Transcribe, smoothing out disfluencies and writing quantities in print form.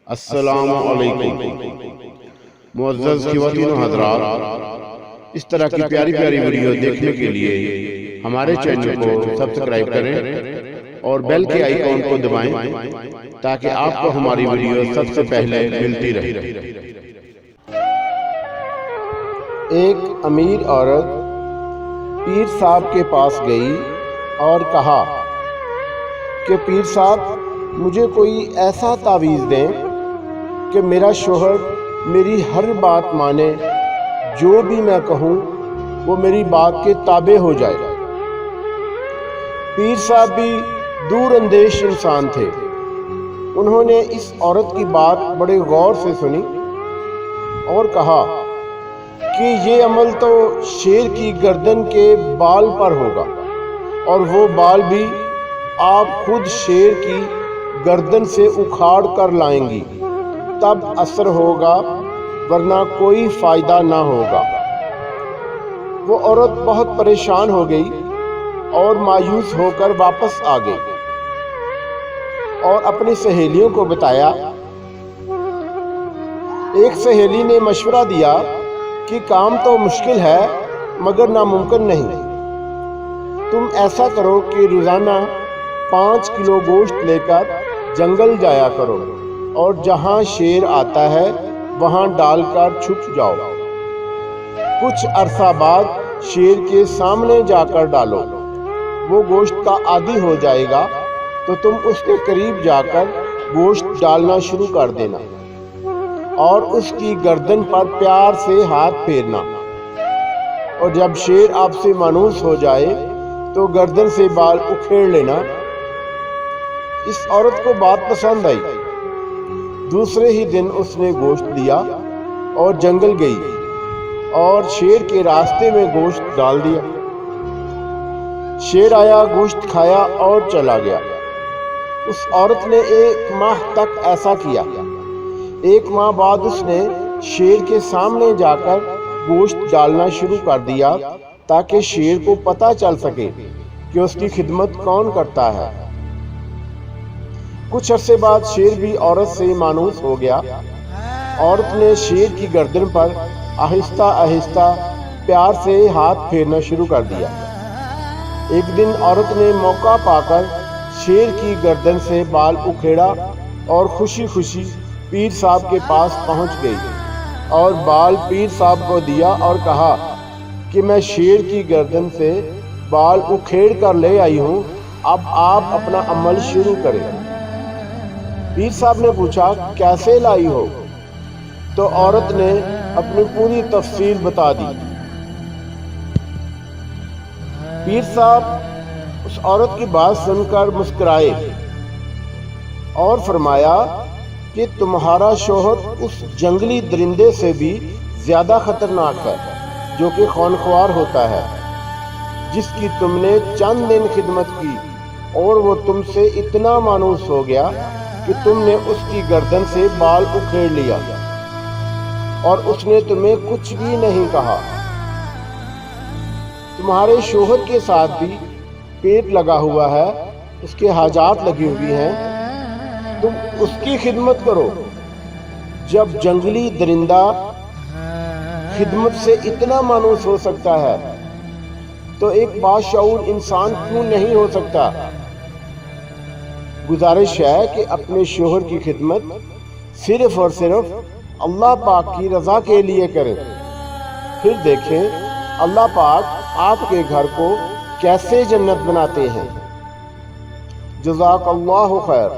السلام علیکم معزز خواتین و حضرات، اس طرح کی پیاری پیاری ویڈیو دیکھنے کے لیے ہمارے چینل کو سبسکرائب کریں اور بیل کے آئیکن کو دبائیں تاکہ آپ کو ہماری ویڈیو سب سے پہلے ملتی رہے۔ ایک امیر عورت پیر صاحب کے پاس گئی اور کہا کہ پیر صاحب، مجھے کوئی ایسا تعویذ دیں کہ میرا شوہر میری ہر بات مانے، جو بھی میں کہوں وہ میری بات کے تابع ہو جائے۔ پیر صاحب بھی دور اندیش انسان تھے۔ انہوں نے اس عورت کی بات بڑے غور سے سنی اور کہا کہ یہ عمل تو شیر کی گردن کے بال پر ہوگا، اور وہ بال بھی آپ خود شیر کی گردن سے اکھاڑ کر لائیں گی، تب اثر ہوگا، ورنہ کوئی فائدہ نہ ہوگا۔ وہ عورت بہت پریشان ہو گئی اور مایوس ہو کر واپس آ گئی اور اپنی سہیلیوں کو بتایا۔ ایک سہیلی نے مشورہ دیا کہ کام تو مشکل ہے مگر ناممکن نہیں۔ تم ایسا کرو کہ روزانہ 5 کلو گوشت لے کر جنگل جایا کرو اور جہاں شیر آتا ہے وہاں ڈال کر چھپ جاؤ۔ کچھ عرصہ بعد شیر کے سامنے جا کر ڈالو، وہ گوشت کا عادی ہو جائے گا تو تم اس کے قریب جا کر گوشت ڈالنا شروع کر دینا اور اس کی گردن پر پیار سے ہاتھ پھیرنا، اور جب شیر آپ سے مانوس ہو جائے تو گردن سے بال اکھیڑ لینا۔ اس عورت کو بات پسند آئی۔ دوسرے ہی دن اس نے گوشت لیا اور جنگل گئی اور شیر کے راستے میں گوشت ڈال دیا۔ شیر آیا، گوشت کھایا اور چلا گیا۔ اس عورت نے 1 ماہ تک ایسا کیا۔ 1 ماہ بعد اس نے شیر کے سامنے جا کر گوشت ڈالنا شروع کر دیا تاکہ شیر کو پتہ چل سکے کہ اس کی خدمت کون کرتا ہے۔ کچھ عرصے بعد شیر بھی عورت سے مانوس ہو گیا۔ عورت نے شیر کی گردن پر آہستہ آہستہ پیار سے ہاتھ پھیرنا شروع کر دیا۔ ایک دن عورت نے موقع پا کر شیر کی گردن سے بال اکھیڑا اور خوشی خوشی پیر صاحب کے پاس پہنچ گئی اور بال پیر صاحب کو دیا اور کہا کہ میں شیر کی گردن سے بال اکھیڑ کر لے آئی ہوں، اب آپ اپنا عمل شروع کریں۔ پیر صاحب نے پوچھا، کیسے لائی ہو؟ تو عورت نے اپنی پوری تفصیل بتا دی۔ پیر صاحب اس عورت کی بات سن کر مسکرائے اور فرمایا کہ تمہارا شوہر اس جنگلی درندے سے بھی زیادہ خطرناک ہے جو کہ خونخوار ہوتا ہے، جس کی تم نے چند دن خدمت کی اور وہ تم سے اتنا مانوس ہو گیا کہ تم نے اس کی گردن سے بال اکھیڑ لیا اور اس نے تمہیں کچھ بھی نہیں کہا۔ تمہارے شوہر کے ساتھ بھی پیٹ لگا ہوا ہے، اس کے حاجات لگی ہوئی ہیں، تم اس کی خدمت کرو۔ جب جنگلی درندہ خدمت سے اتنا مانوس ہو سکتا ہے تو ایک باشعور انسان کیوں نہیں ہو سکتا؟ گزارش ہے کہ اپنے شوہر کی خدمت صرف اور صرف اللہ پاک کی رضا کے لیے کریں، پھر دیکھیں اللہ پاک آپ کے گھر کو کیسے جنت بناتے ہیں۔ جزاک اللہ خیر۔